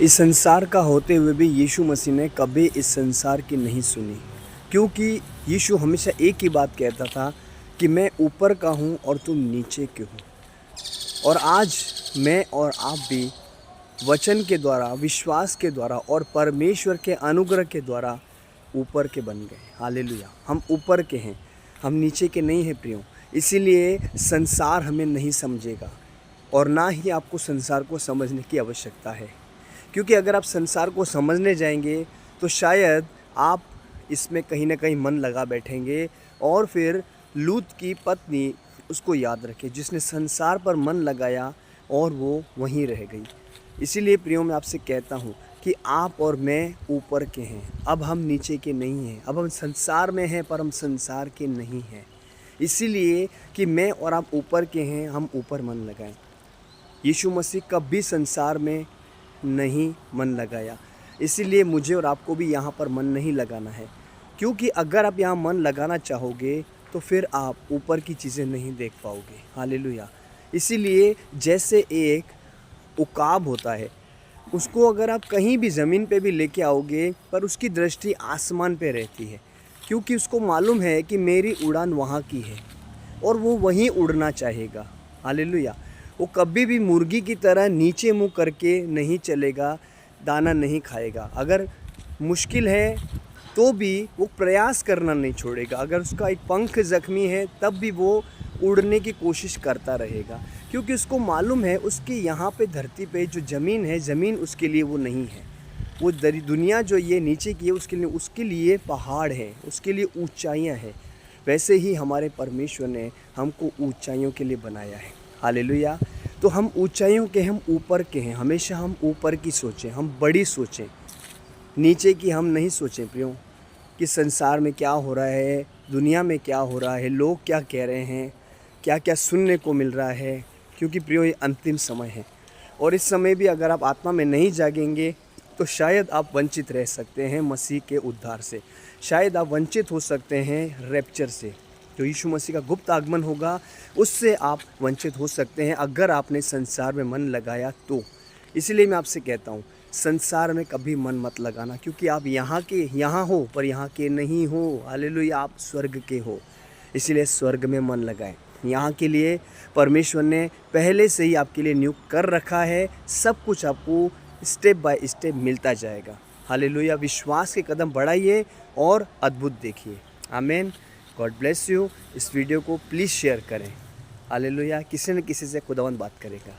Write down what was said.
इस संसार का होते हुए भी यीशु मसीह ने कभी इस संसार की नहीं सुनी, क्योंकि यीशु हमेशा एक ही बात कहता था कि मैं ऊपर का हूँ और तुम नीचे के हो। और आज मैं और आप भी वचन के द्वारा, विश्वास के द्वारा और परमेश्वर के अनुग्रह के द्वारा ऊपर के बन गए। हालेलुया। हम ऊपर के हैं, हम नीचे के नहीं हैं प्रियो। इसीलिए संसार हमें नहीं समझेगा और ना ही आपको संसार को समझने की आवश्यकता है, क्योंकि अगर आप संसार को समझने जाएंगे तो शायद आप इसमें कहीं ना कहीं मन लगा बैठेंगे और फिर लूत की पत्नी उसको याद रखे जिसने संसार पर मन लगाया और वो वहीं रह गई। इसीलिए प्रियो मैं आपसे कहता हूँ कि आप और मैं ऊपर के हैं, अब हम नीचे के नहीं हैं। अब हम संसार में हैं पर हम संसार के नहीं हैं। इसीलिए कि मैं और आप ऊपर के हैं, हम ऊपर मन लगाएं। यीशु मसीह कभी संसार में नहीं मन लगाया, इसीलिए मुझे और आपको भी यहाँ पर मन नहीं लगाना है, क्योंकि अगर आप यहाँ मन लगाना चाहोगे तो फिर आप ऊपर की चीज़ें नहीं देख पाओगे। हालेलुया। इसीलिए जैसे एक उकाब होता है, उसको अगर आप कहीं भी ज़मीन पे भी लेके आओगे पर उसकी दृष्टि आसमान पे रहती है, क्योंकि उसको मालूम है कि मेरी उड़ान वहाँ की है और वो वहीं उड़ना चाहेगा। हालेलुया। वो कभी भी मुर्गी की तरह नीचे मुँह करके नहीं चलेगा, दाना नहीं खाएगा। अगर मुश्किल है तो भी वो प्रयास करना नहीं छोड़ेगा। अगर उसका एक पंख ज़ख्मी है तब भी वो उड़ने की कोशिश करता रहेगा, क्योंकि उसको मालूम है उसके यहाँ पे धरती पे जो ज़मीन है, ज़मीन उसके लिए वो नहीं है। वो दुनिया जो ये नीचे की है उसके लिए पहाड़ है, उसके लिए ऊंचाइयाँ हैं। वैसे ही हमारे परमेश्वर ने हमको ऊंचाइयों के लिए बनाया है। हालेलुया। तो हम ऊंचाइयों के, हम ऊपर के हैं। हमेशा हम ऊपर की सोचें, हम बड़ी सोचें, नीचे की हम नहीं सोचें प्रियो कि संसार में क्या हो रहा है, दुनिया में क्या हो रहा है, लोग क्या कह रहे हैं, क्या क्या सुनने को मिल रहा है। क्योंकि प्रियो ये अंतिम समय है और इस समय भी अगर आप आत्मा में नहीं जागेंगे तो शायद आप वंचित रह सकते हैं मसीह के उद्धार से। शायद आप वंचित हो सकते हैं रैप्चर से, जो यीशु मसीह का गुप्त आगमन होगा उससे आप वंचित हो सकते हैं अगर आपने संसार में मन लगाया तो। इसलिए मैं आपसे कहता हूँ, संसार में कभी मन मत लगाना, क्योंकि आप यहाँ हो पर यहाँ के नहीं हो। हालेलुया। आप स्वर्ग के हो, इसीलिए स्वर्ग में मन लगाएं। यहाँ के लिए परमेश्वर ने पहले से ही आपके लिए नियुक्त कर रखा है। सब कुछ आपको स्टेप बाय स्टेप मिलता जाएगा। हालेलुया। विश्वास के कदम बढ़ाइए और अद्भुत देखिए। आमीन। God bless you. इस वीडियो को प्लीज़ शेयर करें। हालेलुया। किसी न किसी से खुदावंद बात करेगा।